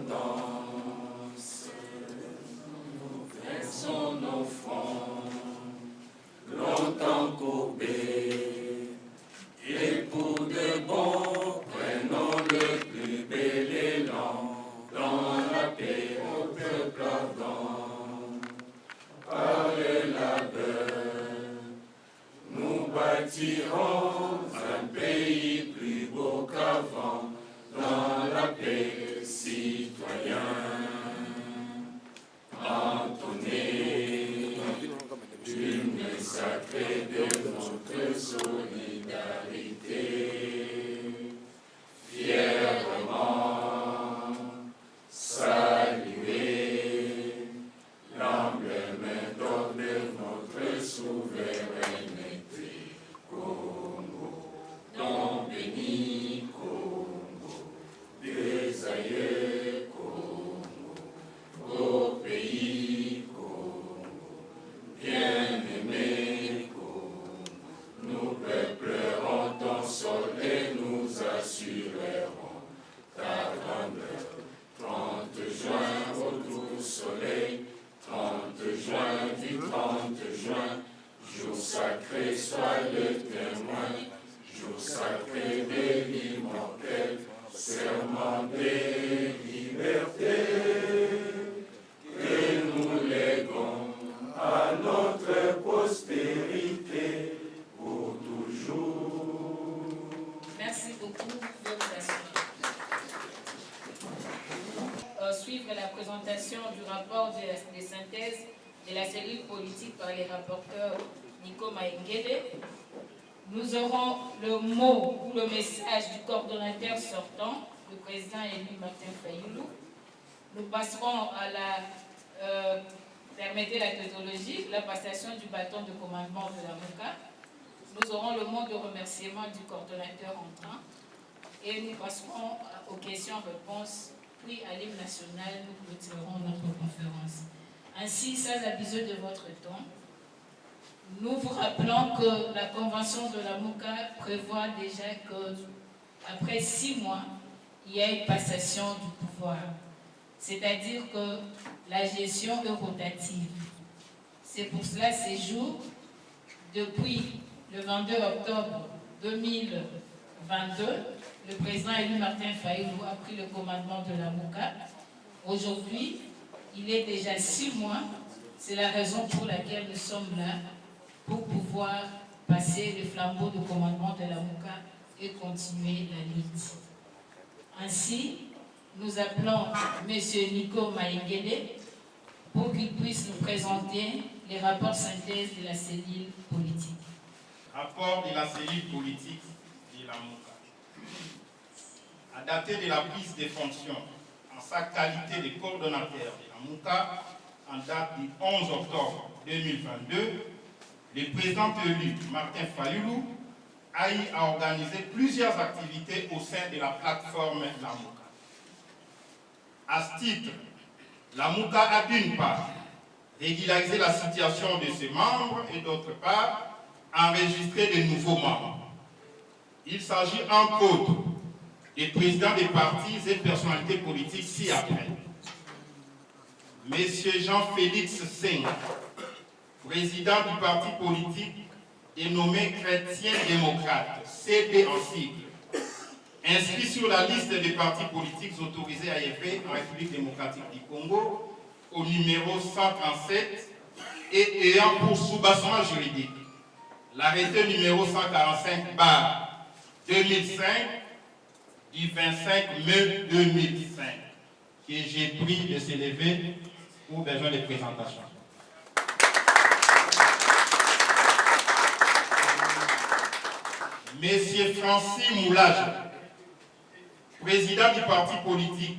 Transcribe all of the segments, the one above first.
danse, nous versons nos fronts, longtemps courbés, et pour de bon, prenons le plus bel élan, dans la paix au peuple ardent. Par le labeur, nous bâtirons un pays plus beau qu'avant, dans la paix, citoyens. Entonnez l'hymne sacré de notre solidarité. Fièrement saluer l'emblème d'or de notre souveraineté. Congo, don béni Congo, des aïeux Congo, au pays Congo, bien-aimé Congo, nous peuplerons ton sol et nous assurerons ta grandeur. 30 juin au doux soleil, 30 juin du 30 juin, jour sacré soit le témoin, jour sacré de l'immortel, serment des libertés, que nous léguons à notre postérité pour toujours. Merci beaucoup de votre attention. Suivre la présentation du rapport de synthèse de la cellule politique par les rapporteurs Nico Maïngede. Nous aurons le mot ou le message du coordonnateur sortant, le président élu Martin Fayoulou. Nous passerons à la, permettez la tautologie, la passation du bâton de commandement de la MOCA. Nous aurons le mot de remerciement du coordonnateur entrant et nous passerons aux questions-réponses. Puis à l'hymne national, nous clôturerons notre conférence. Ainsi, sans abuser de votre temps, nous vous rappelons que la convention de la MOCA prévoit déjà qu'après 6 mois, il y a une passation du pouvoir. C'est-à-dire que la gestion est rotative. C'est pour cela, ces jours, depuis le 22 octobre 2022, le président élu Martin Fayoulou a pris le commandement de la MOCA. Aujourd'hui, il est déjà 6 mois. C'est la raison pour laquelle nous sommes là, pour pouvoir passer le flambeau de commandement de la MOCA et continuer la lutte. Ainsi, nous appelons M. Nico Maïngede pour qu'il puisse nous présenter les rapports synthèse de la cellule politique. Rapport de la cellule politique de la MOCA. À dater de la prise des fonctions en sa qualité de coordonnateur de la MOCA, en date du 11 octobre 2022, le président élu Martin Fayoulou a eu à organiser plusieurs activités au sein de la plateforme La MOCA. À ce titre, la MOCA a d'une part régularisé la situation de ses membres et d'autre part enregistré de nouveaux membres. Il s'agit entre autres des présidents des partis et personnalités politiques ci-après. Monsieur Jean-Félix Seng, président du parti politique dénommé Chrétien démocrate, CD en sigle, inscrit sur la liste des partis politiques autorisés à œuvrer en République démocratique du Congo au numéro 137 et ayant pour soubassement juridique l'arrêté numéro 145/2005 du 25 mai 2005 que j'ai pris de s'élever pour besoin de présentation. Monsieur Francis Moulage, président du parti politique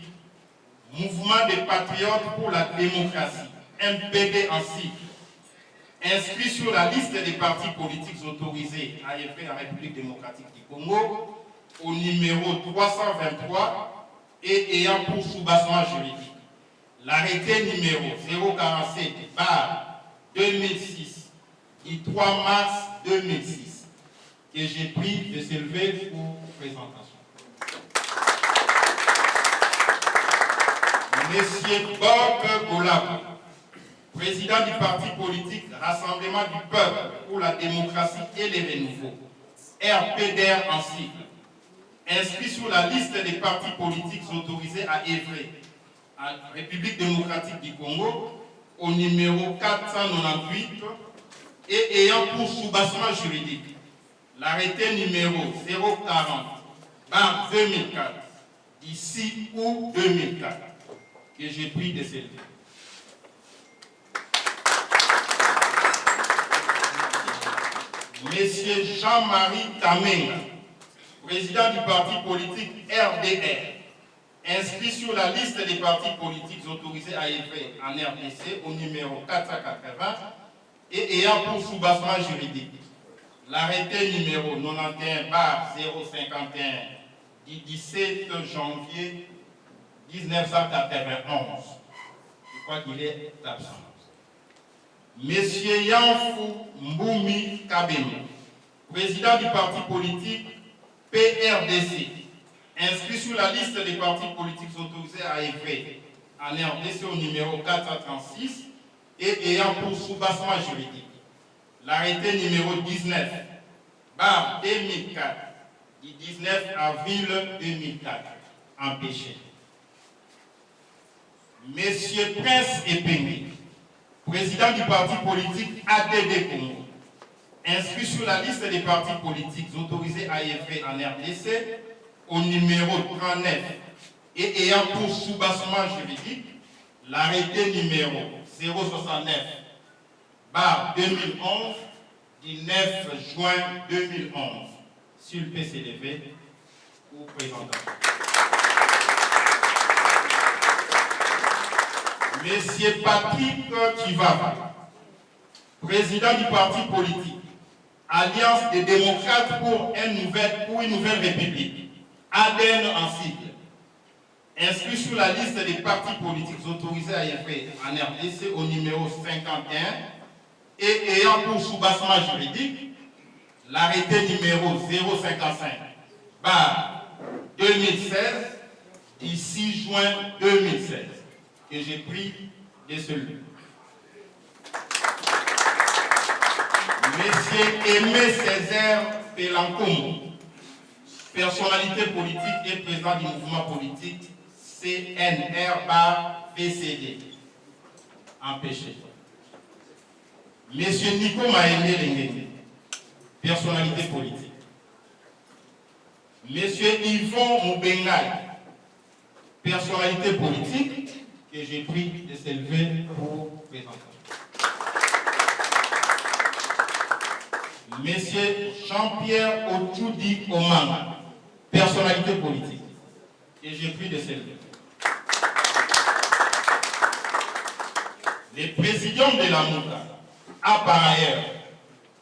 Mouvement des Patriotes pour la démocratie, MPD en sigle, inscrit sur la liste des partis politiques autorisés à œuvrer en République démocratique du Congo au numéro 323 et ayant pour soubassement juridique l'arrêté numéro 047/2006 du 3 mars 2006 que j'ai pris de s'élever pour présentation. Monsieur Bob Goulab, président du parti politique Rassemblement du Peuple pour la démocratie et les renouveaux, RPDR en sigle, inscrit sur la liste des partis politiques autorisés à œuvrer en République démocratique du Congo au numéro 498 et ayant pour soubassement juridique l'arrêté numéro 040/2004 du 6 août 2004 que j'ai pris de celle-ci. Monsieur Jean-Marie Tamenga, président du parti politique RDR, inscrit sur la liste des partis politiques autorisés à œuvrer en RDC au numéro 480 et ayant pour soubassement juridique l'arrêté numéro 91/051 du 17 janvier 1991. Je crois qu'il est absent. Monsieur Yanfou Mboumi Kabemi, président du parti politique PRDC, inscrit sur la liste des partis politiques autorisés à œuvrer en RDC au numéro 436 et ayant pour soubassement juridique l'arrêté numéro 19/2004 du 19 avril 2004, empêché. Monsieur Prince Epengui, président du parti politique ADD Congo, inscrit sur la liste des partis politiques autorisés à œuvrer en RDC au numéro 39 et ayant pour soubassement juridique l'arrêté numéro 069/2011 du 9 juin 2011 sur le PCDV ou présentation. Monsieur Patrick Chivava, président du parti politique Alliance des démocrates pour une nouvelle république, ADN en sigle, inscrit sur la liste des partis politiques autorisés à œuvrer en RDC au numéro 51 et ayant pour soubassement juridique l'arrêté numéro 055/2016 du 6 juin 2016 que j'ai pris de celui. Monsieur Aimé Césaire Pelancomo, personnalité politique et président du mouvement politique CNR/VCD, empêché. Monsieur Nico Maëné Lengue, personnalité politique. Monsieur Yvon Moubengaï, personnalité politique que j'ai pris de s'élever pour présenter. Monsieur Jean-Pierre Ochoudi Omanga, personnalité politique, que j'ai pris de s'élever. Le président de la MOUCA a par ailleurs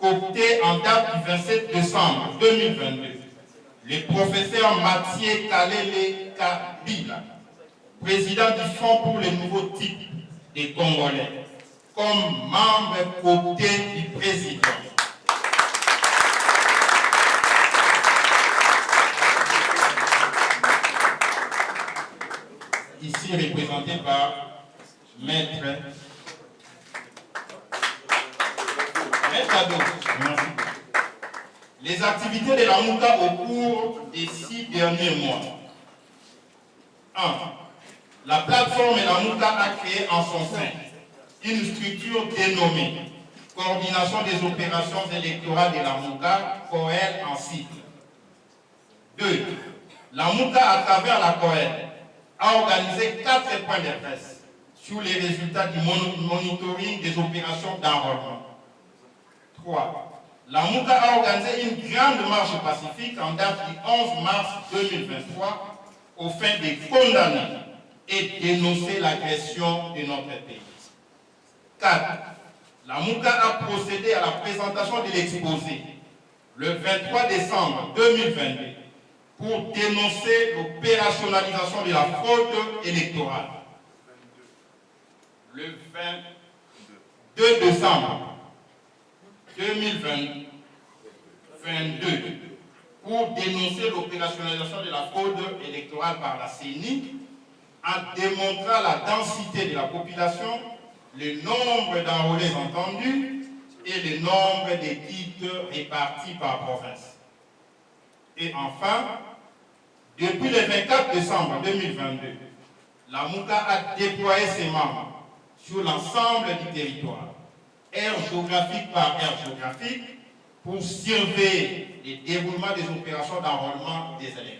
opté en date du 27 décembre 2022 le professeur Mathieu Kalele Kabila, président du Fonds pour le nouveau type des Congolais, comme membre opté du président. Ici représenté par Maître Ado. Les activités de la MOUCA au cours des 6 derniers mois. 1. La plateforme La MOUCA a créé en son sein une structure dénommée Coordination des opérations électorales de la MOUCA, COEL en sigle. 2. La MOUCA, à travers la COEL, a organisé 4 points de presse sur les résultats du monitoring des opérations d'enrôlement. 3. La MOUCA a organisé une grande marche pacifique en date du 11 mars 2023 au fin de condamner et dénoncer l'agression de notre pays. 4. La MOUCA a procédé à la présentation de l'exposé le 23 décembre 2022 pour dénoncer l'opérationnalisation de la fraude électorale. Le 22 décembre 2022 pour dénoncer l'opérationnalisation de la fraude électorale par la CENI en démontrant la densité de la population, le nombre d'enrôlés entendus et le nombre de titres répartis par province. Et enfin, depuis le 24 décembre 2022, la MOUCA a déployé ses membres sur l'ensemble du territoire, aire géographique par aire géographique, pour surveiller le déroulement des opérations d'enrôlement des électeurs.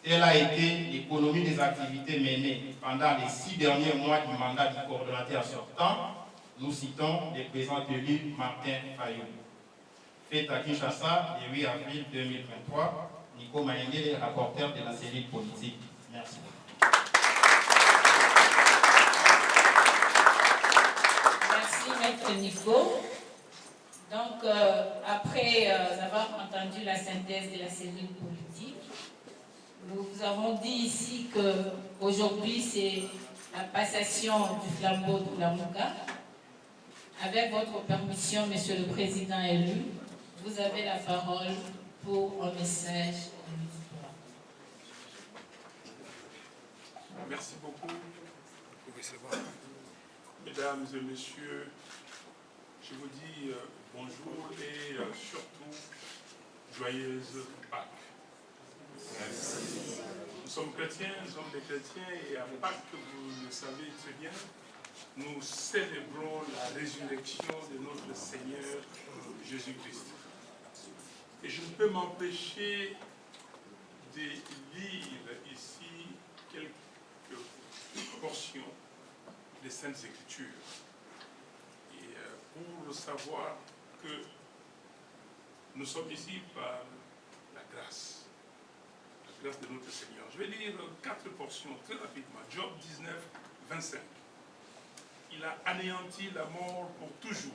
Telle a été l'économie des activités menées pendant les 6 derniers mois du mandat du coordonnateur sortant. Nous citons le président élu Martin Fayou. Fait à Kinshasa le 8 avril 2023, Nico Maengele, rapporteur de la cellule politique. Merci. Merci, Maître Nico. Donc, après avoir entendu la synthèse de la cellule politique, nous vous avons dit ici qu'aujourd'hui, c'est la passation du flambeau de la MOUCA. Avec votre permission, Monsieur le Président élu, vous avez la parole pour un message de l'auditoire. Merci beaucoup. Mesdames et messieurs, je vous dis bonjour et surtout joyeuse Pâques. Merci. Nous sommes chrétiens, nous sommes des chrétiens et à Pâques, vous le savez très bien, nous célébrons la résurrection de notre Seigneur Jésus-Christ. Et je ne peux m'empêcher de lire ici quelques portions des Saintes Écritures. Et pour savoir que nous sommes ici par la grâce de notre Seigneur. Je vais lire 4 portions très rapidement. Job 19, 25. Il a anéanti la mort pour toujours.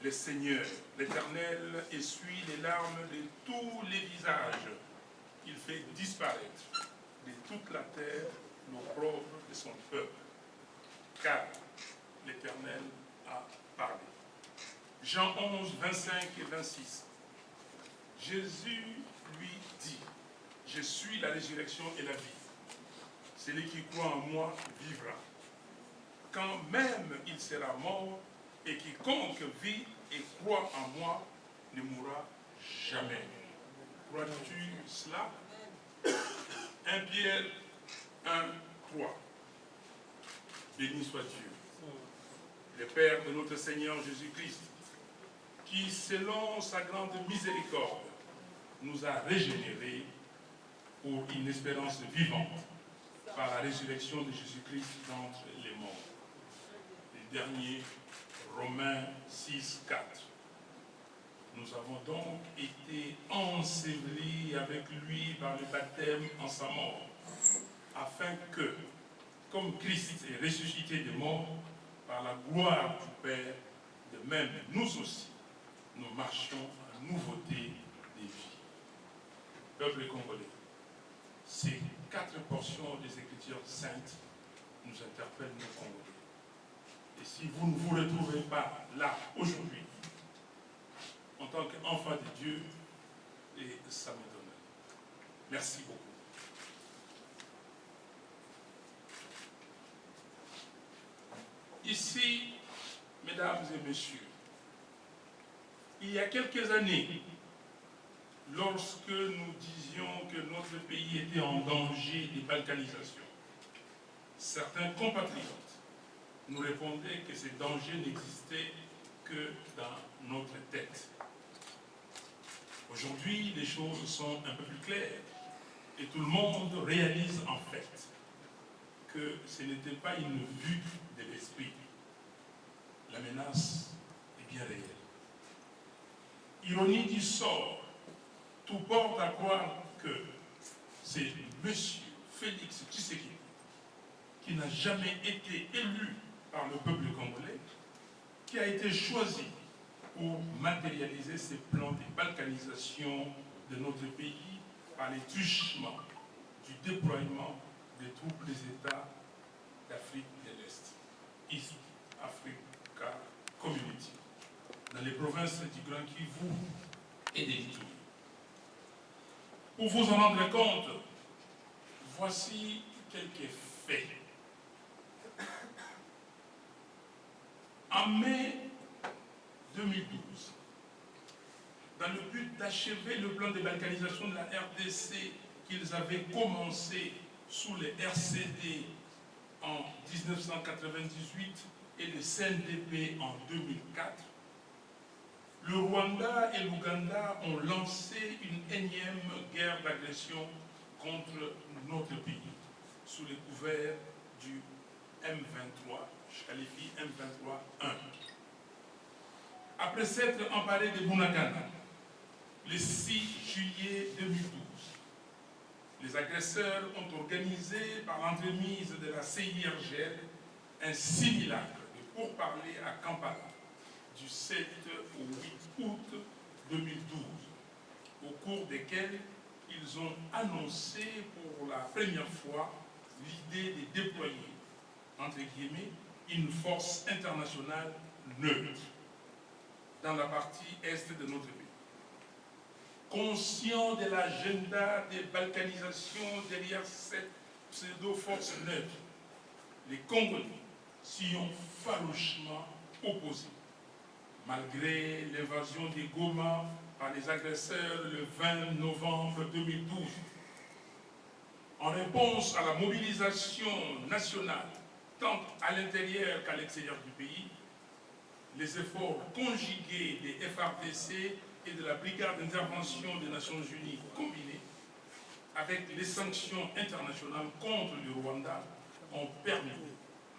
Le Seigneur, l'Éternel, essuie les larmes de tous les visages. Il fait disparaître de toute la terre l'opprobre de son peuple. Car l'Éternel a parlé. Jean 11, 25 et 26. Jésus lui dit, je suis la résurrection et la vie. Celui qui croit en moi vivra. Quand même il sera mort, et quiconque vit et croit en moi ne mourra jamais. Crois-tu cela? 1 Pierre 1, 3. Béni soit Dieu, le Père de notre Seigneur Jésus-Christ, qui, selon sa grande miséricorde, nous a régénérés pour une espérance vivante par la résurrection de Jésus-Christ d'entre les morts. Le dernier, Romains 6, 4. Nous avons donc été ensevelis avec lui par le baptême en sa mort, afin que, comme Christ est ressuscité des morts par la gloire du Père, de même nous aussi, nous marchions en nouveauté des vies. Peuple congolais, ces 4 portions des Écritures saintes nous interpellent, nos Congolais. Et si vous ne vous retrouvez pas là, aujourd'hui, en tant qu'enfant de Dieu, et ça m'étonne. Merci beaucoup. Ici, mesdames et messieurs, il y a quelques années, lorsque nous disions que notre pays était en danger de balkanisation, certains compatriotes nous répondaient que ces dangers n'existaient que dans notre tête. Aujourd'hui, les choses sont un peu plus claires et tout le monde réalise en fait que ce n'était pas une vue de l'esprit. La menace est bien réelle. Ironie du sort, tout porte à croire que c'est M. Félix Tshisekedi, qui n'a jamais été élu par le peuple congolais, qui a été choisi pour matérialiser ces plans de balkanisation de notre pays par les truchements du déploiement des troupes des États d'Afrique de l'Est, East Africa Community, dans les provinces du Grand Kivu et des Ituri. Pour vous en rendre compte, Voici quelques faits. En mai 2012, dans le but d'achever le plan de balkanisation de la RDC qu'ils avaient commencé sous les RCD en 1998 et le CNDP en 2004, le Rwanda et l'Ouganda ont lancé une énième guerre d'agression contre notre pays sous les couverts du M23, je qualifie M23-1. Après s'être emparé de Bunagana, le 6 juillet 2012, les agresseurs ont organisé par l'entremise de la CIRGL un simulacre de pourparlers à Kampala du 7 au 8 août 2012, au cours desquels ils ont annoncé pour la première fois l'idée de déployer, entre guillemets, une force internationale neutre dans la partie est de notre pays. Conscient de l'agenda de balkanisation derrière cette pseudo-force neutre, les Congolais s'y ont farouchement opposés, malgré l'invasion des Goma par les agresseurs le 20 novembre 2012. En réponse à la mobilisation nationale, tant à l'intérieur qu'à l'extérieur du pays, les efforts conjugués des FARDC et de la Brigade d'intervention des Nations Unies combinés avec les sanctions internationales contre le Rwanda ont permis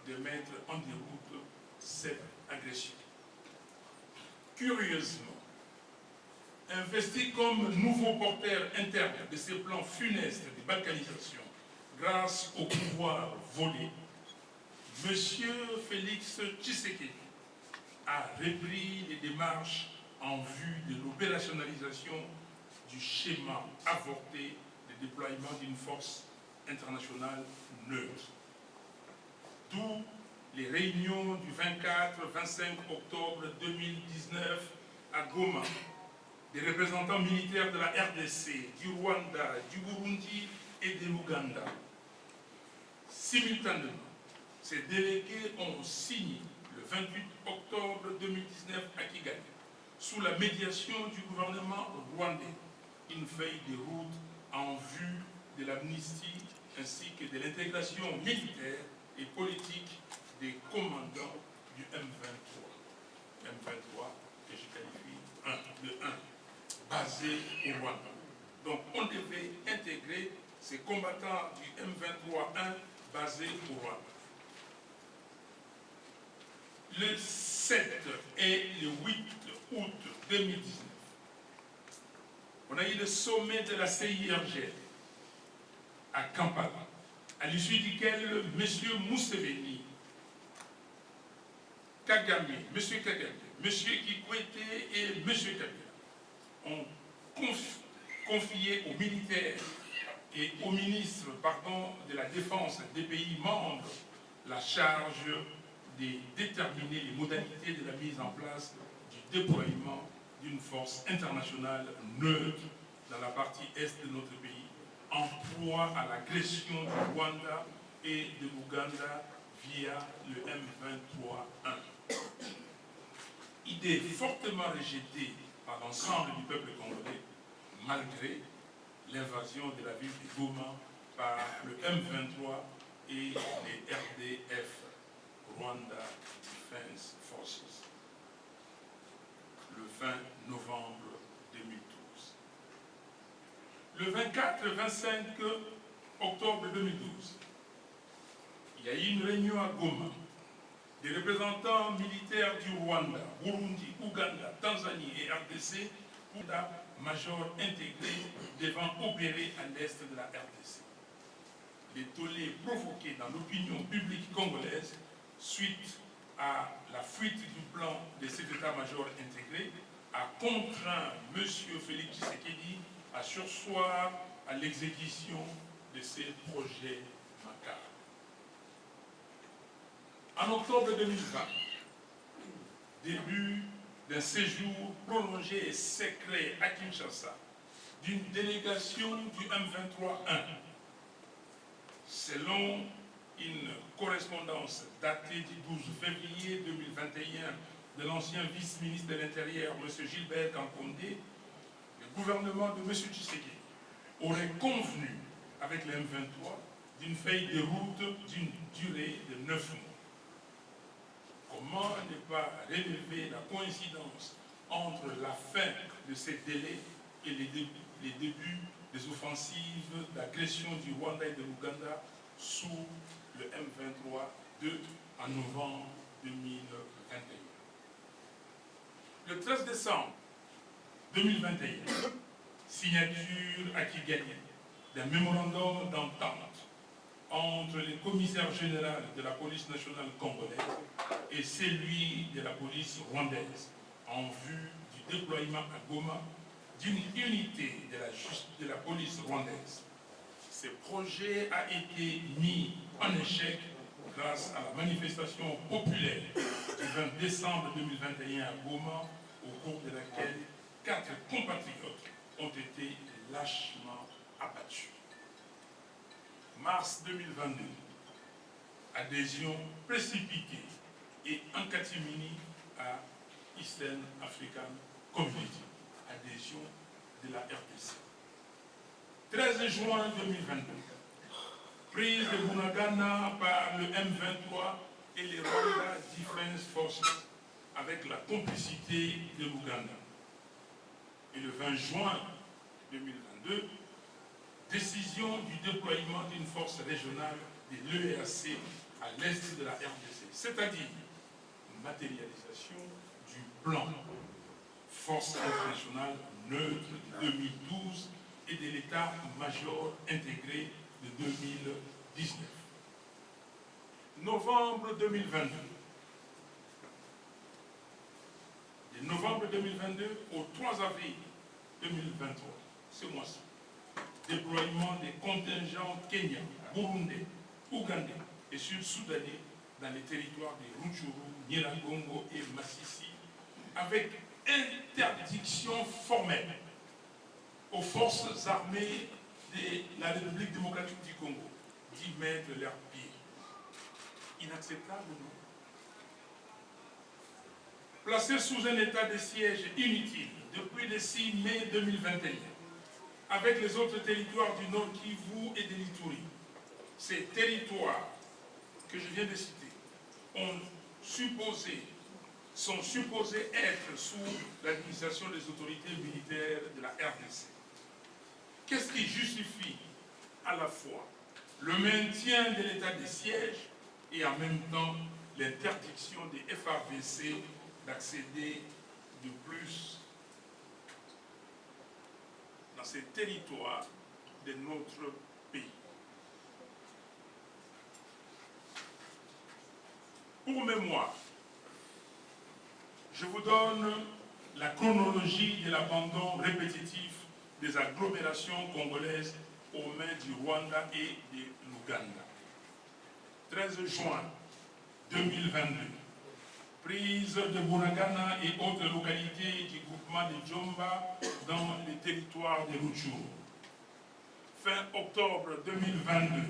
de mettre en déroute cette agression. Curieusement, investi comme nouveau porteur interne de ces plans funestes de balkanisation grâce au pouvoir volé, M. Félix Tshisekedi a repris les démarches en vue de l'opérationnalisation du schéma avorté de déploiement d'une force internationale neutre. D'où les réunions du 24-25 octobre 2019 à Goma, des représentants militaires de la RDC, du Rwanda, du Burundi et de l'Ouganda. Simultanément, ces délégués ont signé le 28 octobre 2019 à Kigali, sous la médiation du gouvernement rwandais, une feuille de route en vue de l'amnistie ainsi que de l'intégration militaire et politique des commandants du M23. M23 que je qualifie de 1, basé au Rwanda. Donc on devait intégrer ces combattants du M23-1 basés au Rwanda. Le 7 et le 8 août 2019, on a eu le sommet de la CIRGL à Kampala, à l'issue duquel M. Museveni, Kagame, M. Kikwete et M. Kabila ont confié aux militaires et aux ministres de la Défense des pays membres la charge de déterminer les modalités de la mise en place du déploiement d'une force internationale neutre dans la partie est de notre pays, en proie à l'agression du Rwanda et de l'Ouganda via le M23-1. Idée fortement rejetée par l'ensemble du peuple congolais, malgré l'invasion de la ville de Goma par le M23 et les RDF, Rwanda Defense Forces, le 20 novembre 2012. Le 24-25 octobre 2012, il y a eu une réunion à Goma des représentants militaires du Rwanda, Burundi, Ouganda, Tanzanie et RDC pour la major intégré devant opérer à l'est de la RDC. Les tollés provoqués dans l'opinion publique congolaise suite à la fuite du plan de cet état-major intégré a contraint M. Félix Tshisekedi à surseoir à l'exécution de ces projets macabres. En octobre 2020, début d'un séjour prolongé et secret à Kinshasa d'une délégation du M23-1, Selon une correspondance datée du 12 février 2021 de l'ancien vice-ministre de l'Intérieur, M. Gilbert Kankondé, le gouvernement de M. Tshisekedi aurait convenu avec le M23 d'une feuille de route d'une durée de 9 mois. Comment ne pas relever la coïncidence entre la fin de ces délais et les débuts des offensives d'agression du Rwanda et de l'Ouganda sous le M23 en novembre 2021. Le 13 décembre 2021, signature à Kigali d'un mémorandum d'entente entre le commissaire général de la police nationale congolaise et celui de la police rwandaise en vue du déploiement à Goma d'une unité de la police rwandaise. Ce projet a été mis en échec grâce à la manifestation populaire du 20 décembre 2021 à Goma, au cours de laquelle 4 compatriotes ont été lâchement abattus. Mars 2022, adhésion précipitée et en catimini à Eastern African Community, adhésion de la RDC. 13 juin 2022, prise de Bunagana par le M23 et les Rwanda Defense Forces avec la complicité de l'Ouganda. Et le 20 juin 2022, décision du déploiement d'une force régionale de l'EAC à l'est de la RDC, c'est-à-dire matérialisation du plan Force internationale neutre de 2012 et de l'état-major intégré de 2019. Novembre 2022. De novembre 2022 au 3 avril 2023, ce mois-ci, déploiement des contingents kenyans, burundais, ougandais et sud-soudanais dans les territoires de Rutshuru, Nyiragongo et Massissi, avec interdiction formelle aux forces armées de la République démocratique du Congo d'y mettre leurs pieds. Inacceptable ou non? Placé sous un état de siège inutile depuis le 6 mai 2021, avec les autres territoires du Nord Kivu et de l'Ituri, ces territoires que je viens de citer sont supposés être sous l'administration des autorités militaires de la RDC. Qu'est-ce qui justifie à la fois le maintien de l'état de siège et en même temps l'interdiction des FARDC d'accéder de plus dans ces territoires de notre pays? Pour mémoire, je vous donne la chronologie de l'abandon répétitif des agglomérations congolaises aux mains du Rwanda et de l'Ouganda. 13 juin 2022, prise de Bunagana et autres localités du groupement de Djomba dans les territoires de Rutshuru. Fin octobre 2022,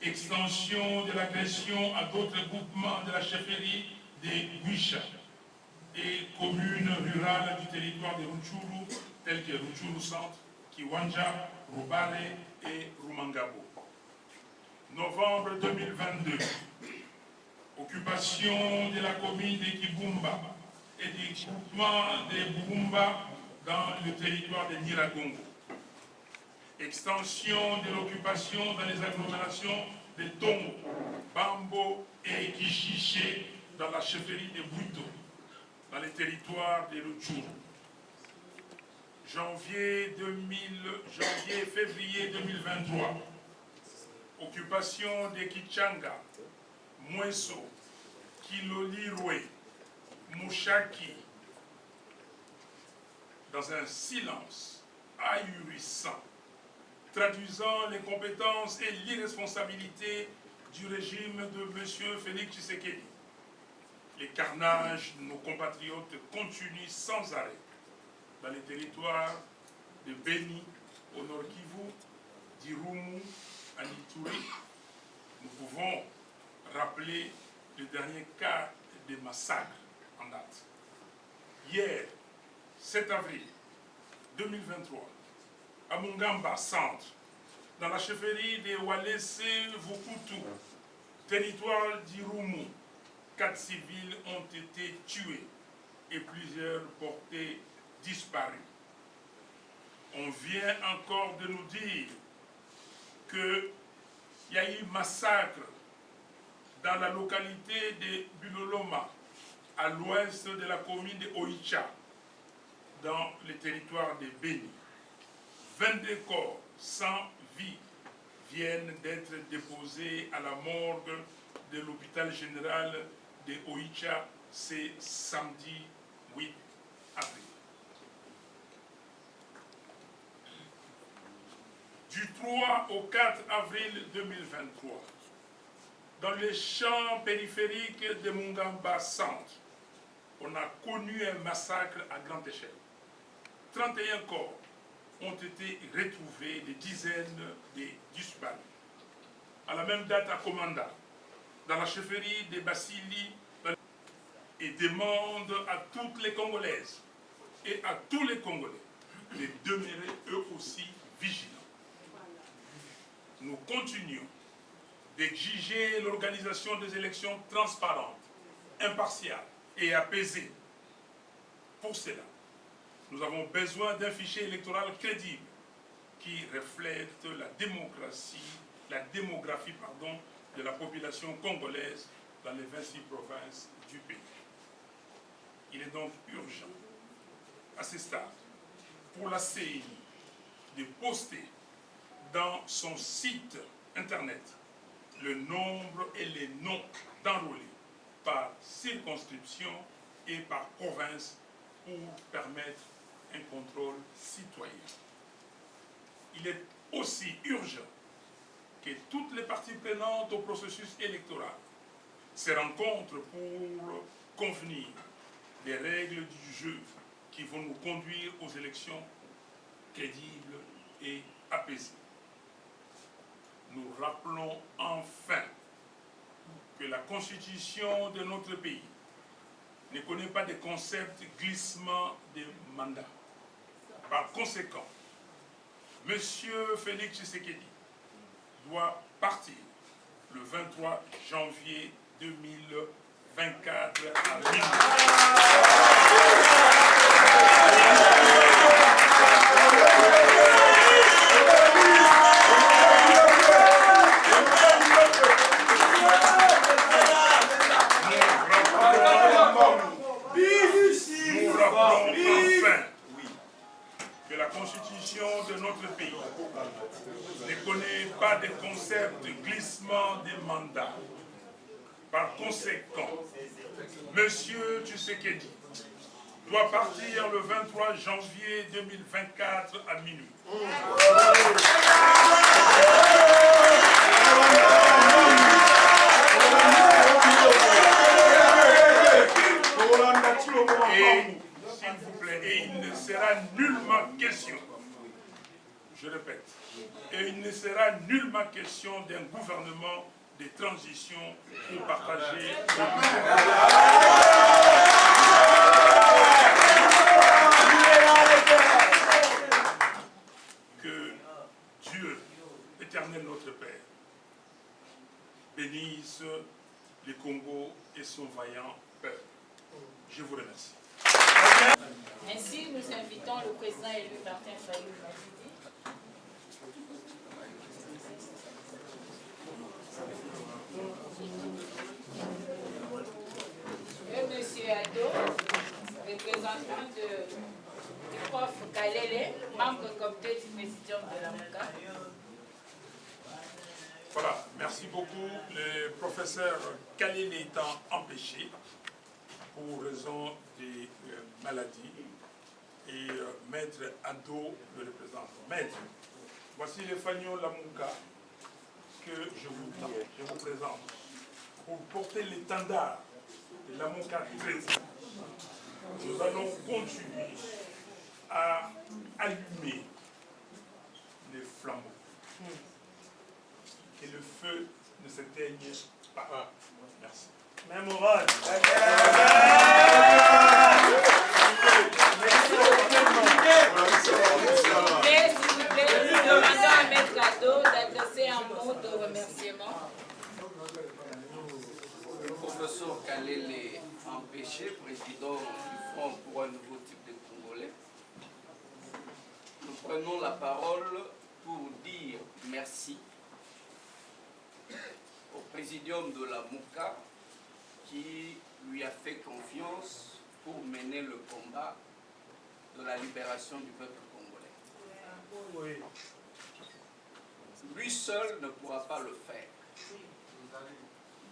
extension de l'agression à d'autres groupements de la chefferie de Guisha et communes rurales du territoire de Rutshuru, telles que Rutshuru Centre, Kiwanja, Rubare et Rumangabo. Novembre 2022, occupation de la commune de Kibumba et du groupement de Burumba dans le territoire de Nyiragongo. Extension de l'occupation dans les agglomérations de Tongo, Bambo et Kishiché dans la chefferie de Bouito, dans les territoires de Rutshuru. Février 2023, occupation de Kichanga, Mweso, Kilolirwe, Mouchaki, dans un silence ahurissant, traduisant les compétences et l'irresponsabilité du régime de M. Félix Tshisekedi. Les carnages de nos compatriotes continuent sans arrêt dans les territoires de Beni, au Nord Kivu, d'Irumu, Ali Touré, nous pouvons rappeler le dernier cas de massacre en date. Hier, 7 avril 2023, à Mungamba Centre, dans la chefferie de Walese Vukutu, territoire d'Irumu, 4 civils ont été tués et plusieurs portés disparus. On vient encore de nous dire qu'il y a eu massacre dans la localité de Buloloma, à l'ouest de la commune de Oicha, dans le territoire de Beni. 22 corps sans vie viennent d'être déposés à la morgue de l'hôpital général de Oicha, c'est samedi 8 avril. Du 3 au 4 avril 2023, dans les champs périphériques de Mungamba Centre, on a connu un massacre à grande échelle. 31 corps ont été retrouvés, des dizaines de disparus. À la même date à Komanda, dans la chefferie de Basili, et demande à toutes les Congolaises et à tous les Congolais de demeurer eux aussi vigilants. Nous continuons d'exiger l'organisation des élections transparentes, impartiales et apaisées. Pour cela, nous avons besoin d'un fichier électoral crédible qui reflète la démographie de la population congolaise dans les 26 provinces du pays. Il est donc urgent, à ce stade, pour la CENI de poster dans son site internet le nombre et les noms d'enrôlés par circonscription et par province pour permettre un contrôle citoyen. Il est aussi urgent que toutes les parties prenantes au processus électoral se rencontrent pour convenir des règles du jeu qui vont nous conduire aux élections crédibles et apaisées. Nous rappelons enfin que la constitution de notre pays ne connaît pas de concept glissement des mandats. Par conséquent, M. Félix Tshisekedi doit partir le 23 janvier 2024 à minuit. Nous rappelons enfin que la constitution de notre pays ne connaît pas de concept de glissement des mandats. Par conséquent, M. Tshisekedi doit partir le 23 janvier 2024 à minuit. Et, s'il vous plaît, et il ne sera nullement question, je répète, et il ne sera nullement question d'un gouvernement de transition pour partager le Que Dieu, éternel notre Père, bénisse le Congo et son vaillant peuple. Je vous remercie. Ainsi, nous invitons le président élu Martin Fayulu Madidi. Et M. Ado, représentant du prof Kalele, membre comité du présidium de la MOCA. Voilà, merci beaucoup. Le professeur Kalele étant empêché pour raison des maladies et Maître Ado le représente. Maître, voici les fanions Lamuka que je vous présente pour porter l'étendard de Lamuka 13. Nous allons continuer à allumer les flambeaux. que le feu ne s'éteigne pas. Merci. Même oral. Mais s'il vous plaît, nous demandons à Maître Cadeau d'adresser un mot de remerciement. Le professeur Kalele Empêché, président du Front pour un nouveau type de Congolais. Nous prenons la parole pour dire merci au présidium de la MOUCA qui lui a fait confiance pour mener le combat de la libération du peuple congolais. Lui seul ne pourra pas le faire.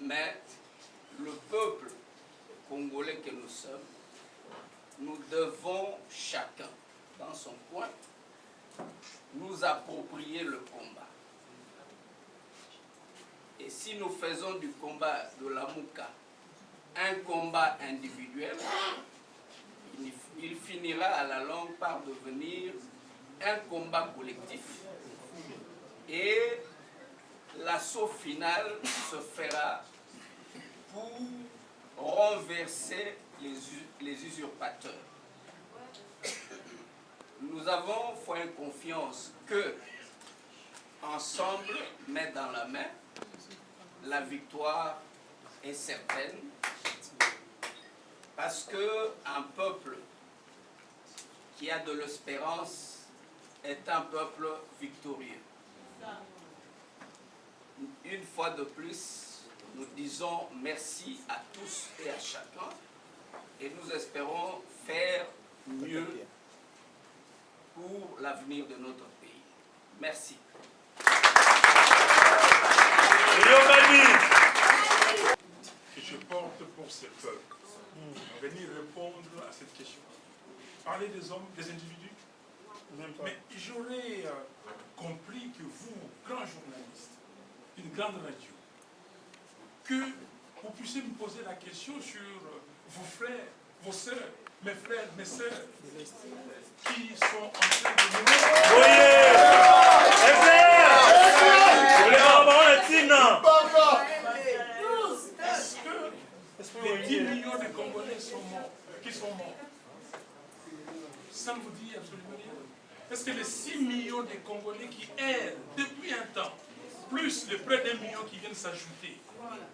Mais le peuple congolais que nous sommes, nous devons chacun, dans son coin, nous approprier le combat. Et si nous faisons du combat de la MOUCA un combat individuel, il finira à la longue par devenir un combat collectif et l'assaut final se fera pour renverser les usurpateurs. Nous avons fait confiance que, ensemble, main dans la main, la victoire est certaine, parce qu'un peuple qui a de l'espérance est un peuple victorieux. Une fois de plus, nous disons merci à tous et à chacun et nous espérons faire mieux pour l'avenir de notre pays. Merci. Que je porte pour ce peuple. Venir répondre à cette question. Parler des hommes, des individus. Mais j'aurais compris que vous, grands journalistes, une grande radio, que vous puissiez me poser la question sur vos frères, vos sœurs, mes frères, mes sœurs, qui sont en train de mourir. Est-ce que les 10 millions de Congolais sont morts, qui sont morts? Ça ne vous dit absolument rien. Est-ce que les 6 millions de Congolais qui errent depuis un temps, plus les près d'1 million qui viennent s'ajouter,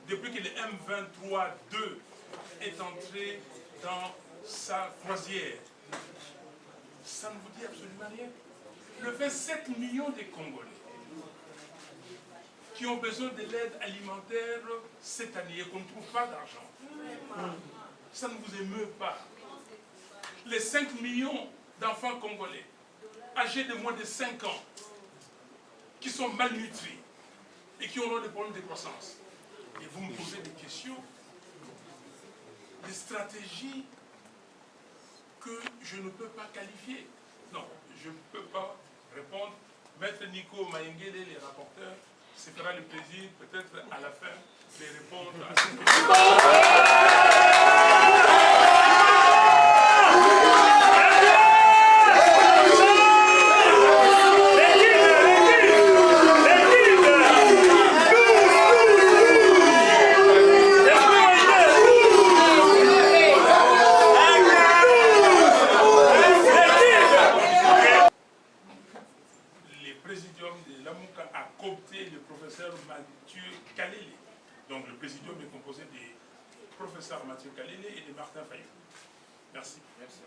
depuis que le M23-2 est entré dans sa croisière, ça ne vous dit absolument rien? Le 27 millions de Congolais qui ont besoin de l'aide alimentaire cette année et qu'on ne trouve pas d'argent, ça ne vous émeut pas? Les 5 millions d'enfants congolais âgés de moins de 5 ans qui sont malnutris et qui auront des problèmes de croissance. Et vous me posez des questions, des stratégies que je ne peux pas qualifier. Non, je ne peux pas répondre. Maître Nico Maïngele, les rapporteurs, se fera le plaisir peut-être à la fin de répondre à ces questions. Donc le présidium est composé des professeurs Mathieu Kalele et de Martin Fayou. Merci. Merci.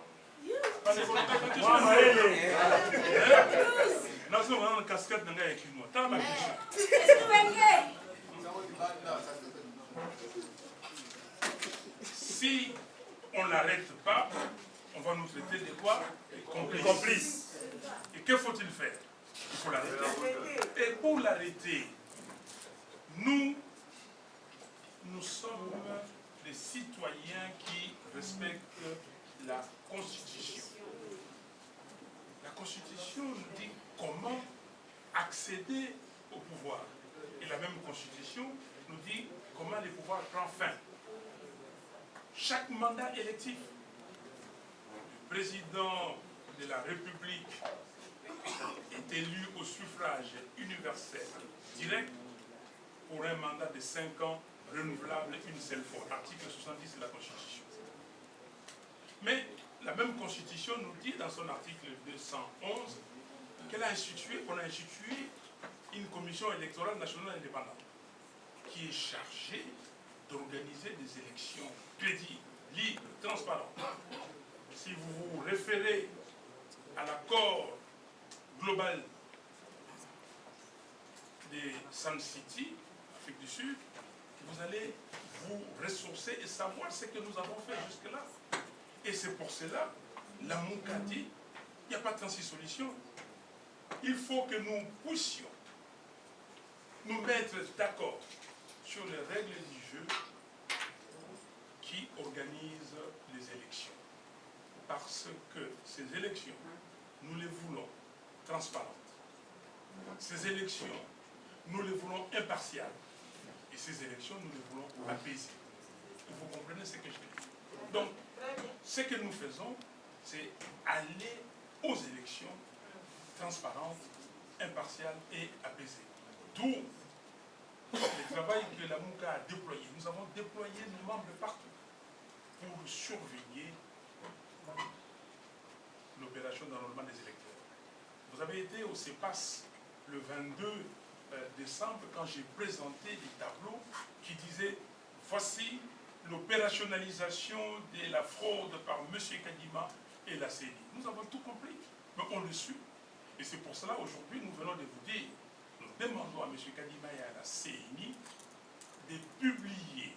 Si on ne l'arrête pas, on va nous traiter de quoi? Complices. Et que faut-il faire? Il faut l'arrêter. Et pour l'arrêter, nous sommes des citoyens qui respectent la Constitution. La Constitution nous dit comment accéder au pouvoir. Et la même Constitution nous dit comment le pouvoir prend fin. Chaque mandat électif, le président de la République est élu au suffrage universel direct pour un mandat de 5 ans renouvelable une seule fois. Article 70 de la Constitution. Mais la même Constitution nous dit dans son article 211 qu'elle a institué, qu'on a institué une commission électorale nationale indépendante qui est chargée d'organiser des élections crédibles, libres, transparentes. Si vous vous référez à l'accord global des Sun City, Afrique du Sud, vous allez vous ressourcer et savoir ce que nous avons fait jusque-là. Et c'est pour cela, la MOUCA dit, il n'y a pas de 36 solutions. Il faut que nous puissions nous mettre d'accord sur les règles du jeu qui organisent les élections. Parce que ces élections, nous les voulons transparentes. Ces élections, nous les voulons impartiales. Et ces élections, nous les voulons apaisées. Vous comprenez ce que je dis? Donc, ce que nous faisons, c'est aller aux élections transparentes, impartiales et apaisées. D'où le travail que la MOUCA a déployé. Nous avons déployé nos membres partout pour surveiller l'opération d'enrôlement des électeurs. Vous avez été au CEPAS le 22 décembre quand j'ai présenté des tableaux qui disaient « Voici l'opérationnalisation de la fraude par M. Kadima et la CENI ». Nous avons tout compris, mais on le suit. Et c'est pour cela, aujourd'hui, nous venons de vous dire, nous demandons à M. Kadima et à la CENI de publier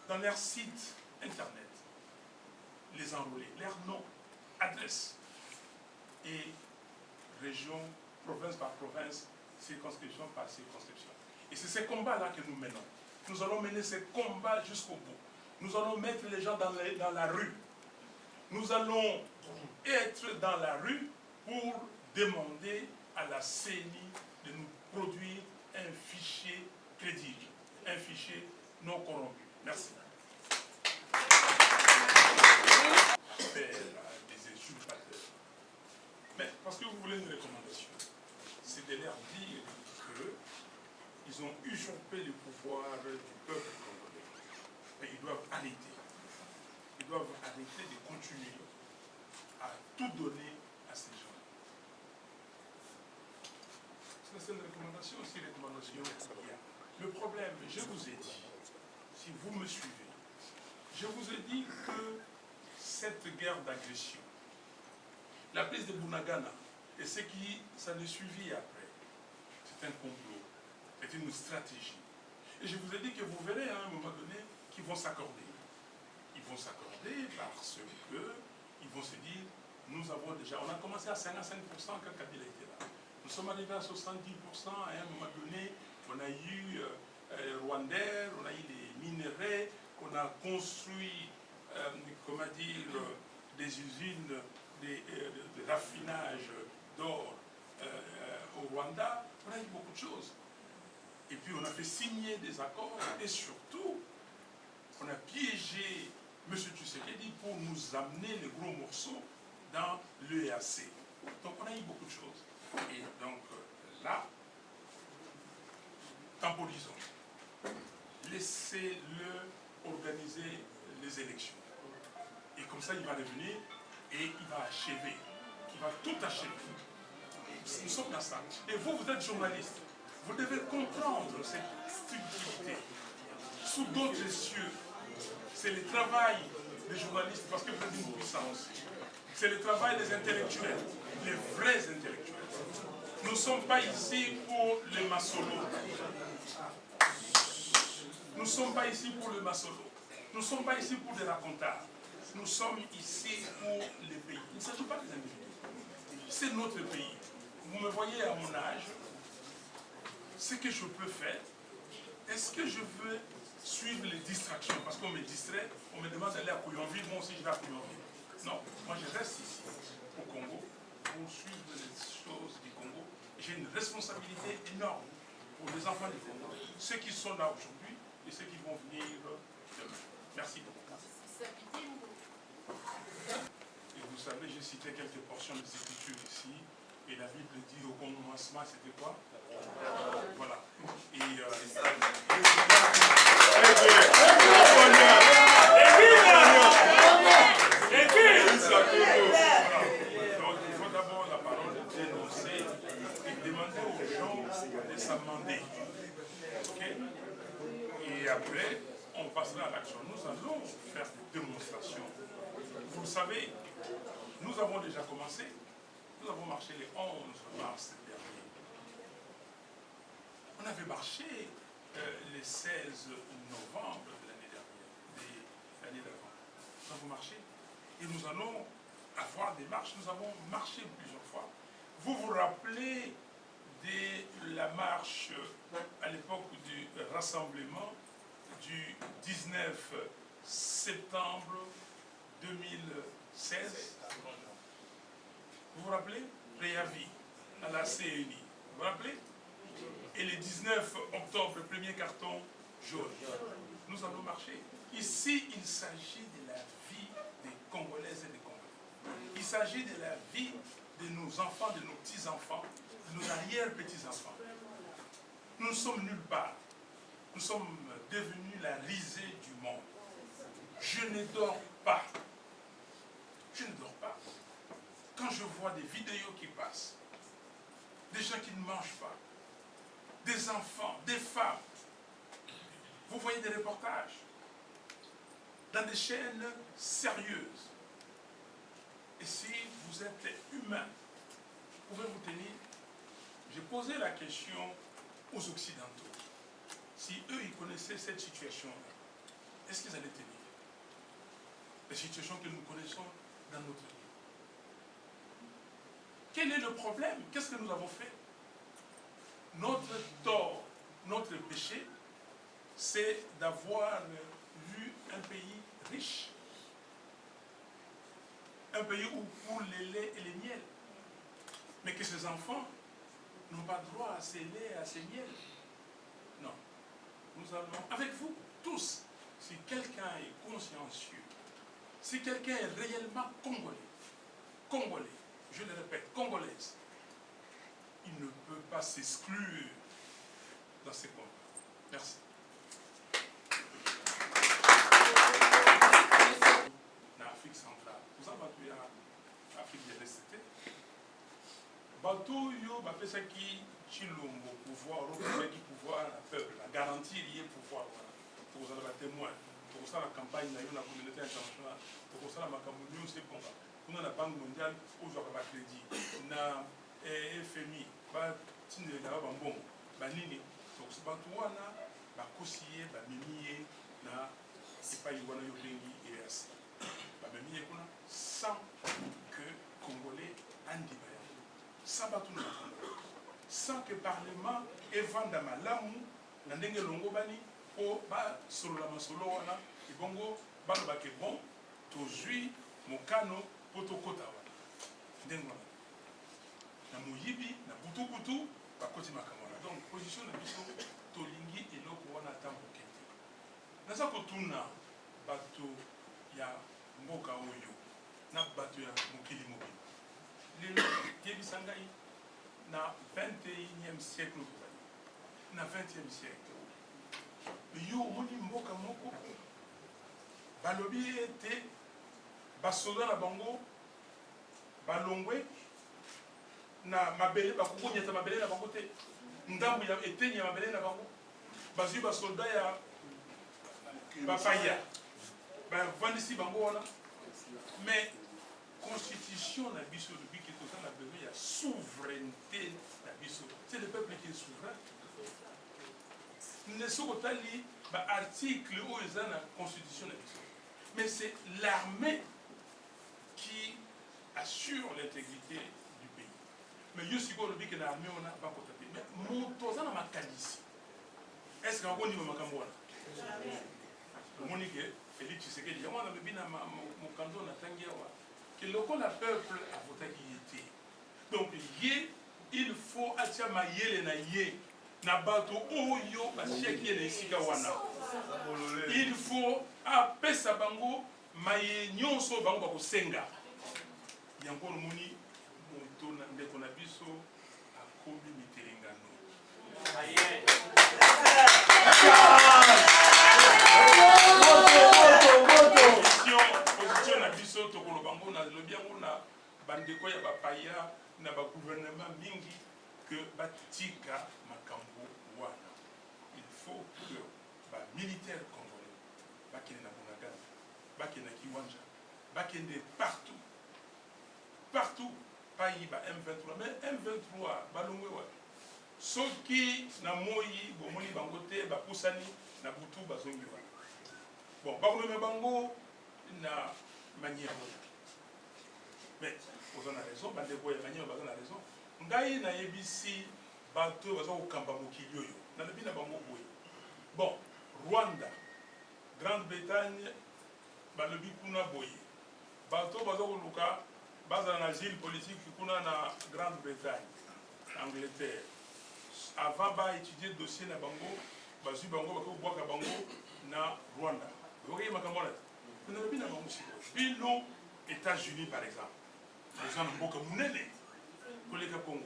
dans leur site internet les enrôlés, leur nom, adresse et région, province par province, circonscription par circonscription. Et c'est ce combat-là que nous menons. Nous allons mener ce combat jusqu'au bout. Nous allons mettre les gens dans la rue. Nous allons être dans la rue pour demander à la CENI de nous produire un fichier crédible, un fichier non corrompu. Merci. Des usurpateurs. Mais parce que vous voulez une recommandation, c'est de leur dire qu'ils ont usurpé le pouvoir du peuple congolais. Mais ils doivent arrêter. Ils doivent arrêter de continuer à tout donner à ces gens. C'est une recommandation aussi, une recommandation. Le problème, je vous ai dit, si vous me suivez, je vous ai dit que cette guerre d'agression, la prise de Bunagana et ce qui s'en est suivi après, c'est un complot, c'est une stratégie. Et je vous ai dit que vous verrez à un moment donné qu'ils vont s'accorder. Ils vont s'accorder parce qu'ils vont se dire, nous avons déjà, on a commencé à 55% quand Kabila était là. Nous sommes arrivés à 70% à un moment donné, on a eu Rwandair, on a eu des minerais, on a construit, comment dire, des usines de raffinage d'or au Rwanda, on a eu beaucoup de choses. Et puis on a fait signer des accords et surtout, on a piégé M. Tshisekedi pour nous amener les gros morceaux dans l'EAC. Donc on a eu beaucoup de choses. Et donc là, temporisons. Laissez-le organiser les élections. Et comme ça, il va revenir et il va achever. Il va tout achever. Nous sommes dans ça. Et vous, vous êtes journaliste. Vous devez comprendre cette stupidité. Sous d'autres cieux, c'est le travail des journalistes, parce que vous êtes une puissance. C'est le travail des intellectuels, les vrais intellectuels. Nous ne sommes pas ici pour les massolos. Nous ne sommes pas ici pour le massolo. Nous ne sommes pas ici pour des racontards. Nous sommes ici pour les pays. Il ne s'agit pas des individus. C'est notre pays. Vous me voyez à mon âge, ce que je peux faire, est-ce que je veux suivre les distractions? Parce qu'on me distrait, on me demande d'aller à Couillonville, moi aussi je vais à Couillonville. Non, moi je reste ici, au Congo, pour suivre les choses du Congo. J'ai une responsabilité énorme pour les enfants du Congo, ceux qui sont là aujourd'hui et ceux qui vont venir demain. Merci beaucoup. Et vous savez, j'ai cité quelques portions des Écritures ici, Et la Bible dit au commencement, c'était quoi? Voilà. Et donc il faut d'abord la parole dénoncer et demander aux gens de s'amender. Okay? Et après, on passera à l'action. Nous allons faire des démonstrations. Vous le savez, nous avons déjà commencé. Nous avons marché le 11 mars dernier. On avait marché le 16 novembre de l'année dernière, d'avant. Nous avons marché et nous allons avoir des marches. Nous avons marché plusieurs fois. Vous vous rappelez de la marche à l'époque du rassemblement du 19 septembre 2016. Vous vous rappelez? Préavis à la CNI. Vous vous rappelez? Et le 19 octobre, le premier carton jaune. Nous allons marcher. Ici, il s'agit de la vie des Congolaises et des Congolais. Il s'agit de la vie de nos enfants, de nos petits-enfants, de nos arrière-petits-enfants. Nous ne sommes nulle part. Nous sommes devenus la risée du monde. Je ne dors pas. Je ne dors pas. Quand je vois des vidéos qui passent, des gens qui ne mangent pas, des enfants, des femmes, vous voyez des reportages dans des chaînes sérieuses. Et si vous êtes humain, pouvez-vous tenir? J'ai posé la question aux Occidentaux. Si eux, ils connaissaient cette situation-là, est-ce qu'ils allaient tenir? La situation que nous connaissons dans notre vie. Quel est le problème? Qu'est-ce que nous avons fait? Notre tort, notre péché, c'est d'avoir vu un pays riche. Un pays où coulent les laits et les miels. Mais que ces enfants n'ont pas droit à ces laits et à ces miels. Non. Nous allons, avec vous, tous, si quelqu'un est consciencieux, si quelqu'un est réellement congolais, je le répète, congolaise, il ne peut pas s'exclure dans ces combats. Merci. Dans l'Afrique centrale, vous avez battu en Afrique de l'Est. Bateau yo bapesa qui chilombo pouvoir, qui pouvoir à peuple, la garantie liée pouvoir. Pour ça, la témoin, pour ça, la campagne de la communauté internationale, pour ça, la Macamounion, c'est bon. Nous avons la Banque mondiale, aujourd'hui, on a crédit. Na FMI, Tine na Bambon, Banini, donc c'est Batouana, Bakosiye, Bamimiye, na c'est pas Iwana Yobengi et assez. Bamimiye kuna, sans que Congolais Andibaya. Sans Batouna, sans que le Parlement évanda malamu, na ndenge longo bani, po ba solo la masolo wana, ibongo, balo bake bon, tozui, mokano, potokota wana. Ndenge wana. Na moyibi, na butu, bakoti makamwana. Donc, position de biso, tolingi eloko wana tambo kete. Naza kotuna, bato ya mboka oyo, na bato ya mokili mobile. Lelo, yebisangai, na 21e siècle, na 20e siècle. Yo, moni mboka moko, balobi ete, basoda na bango, balongwe, na mabele bakukunyeta mabele na bango te ndambu ya eteni ya mabele na bango bazui ba soldat ya bapaya ba vandisi bango wana mais constitution na biso de biki to na besoin ya souveraineté na biso c'est le peuple qui est souverain ne sokotali ba article o ezana constitution na biso mais c'est l'armée qui assure l'intégrité. Mais je suis le que l'armée on a pas contacté. Mais mon toza na makanisi. Est-ce qu'on dit makambo wana? Monique Félix Tshisekedi, on a bebina mon canton na tangiawa. Que le peuple a voté qui était. Donc il faut atia mayele na ye na bato oyo ba cheki na isika wana. Il faut apesa bango maye nyonso bango ba kosenga. Yango moni ndeko na biso akomi mitelengano. Position na biso tokoloba ngo na lobi yango na bandeko ya bapaya na bagouvernement mingi que batika makambo wana. Il faut que militaire congolais bakende na Bunagana, bakende na Kiwanja, bakende partout. Partout, pays ba M23, mais M23 balongwe wa. Soki na moyi bomoni bango te ba pusani na butu bazongi wa. Bon, bakolome bango na manière. Mais vous en avez raison, bandeko ya manière vous en avez raison. Ngai na yebisi bato bazo kamba mokili oyo. Na lebi na bango boye. Bon, Rwanda, Grande-Bretagne, balobi kuna boye. Bato bazo koluka bazana na asile politique kuna na Grande-Bretagne, Angleterre. Avant ba étudier le dossier na bango, bazui bango bako bwaka bango na Rwanda. Vous voyez ma camarade. Vous n'avez pas bango siko. Bino États-Unis par exemple. Bozana mboka munene koleka Congo.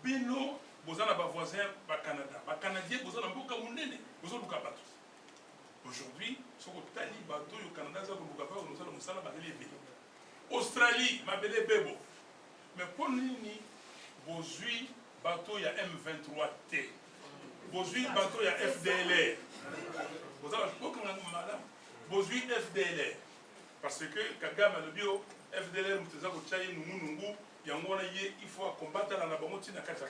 Bino bozana ba voisin ba Canada. Ba Canadien bozana mboka munene, bozana luka bato. Aujourd'hui, ce que tali bato yo Canada za ko luka ba nous allons musala ba lebe. Australie, ma belle bebo. Mais pour nous, bozui bateau ya M23T. Bozui bateau ya FDLR. Vous avez madame. Bozui FDLR. Parce que Kagame le bio FDLR muteza ko tchaye nungu yangona ye il faut combattre la bango na kata.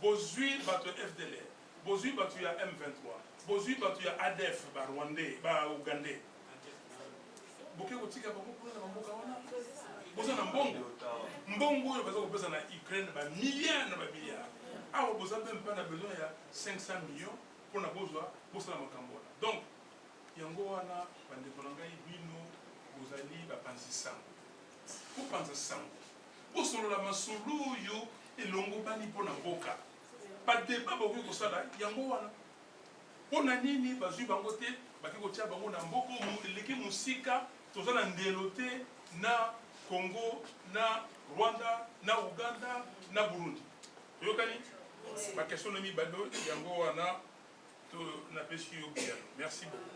Bozui bateau FDLR. Bozui bateau ya M23. Bozui bateau ya ADF ba Rwandais, ba Ougandais. Boke kotika bango kuna na mboka wana boza na mbongo oyo baza kopesa na Ukraine ba milliards na ba milliards awa boza même pas na besoin ya 500 millions pour na bozwa bosala makambo wana. Donc yango wana bandeko na ngai bino bozali bapanzi sango kopanza sango bosolola masolo oyo elongo bani mpo na mboka badeba bakoki kosala yango wana mpo na nini bazwi bango te baki kotia bango na mboka eleki mosika toza na ndelo te na Congo, na Rwanda, na Uganda, na Burundi. Yokani? Ma question est mi bado yango wana to na pesi yo bien. Merci beaucoup.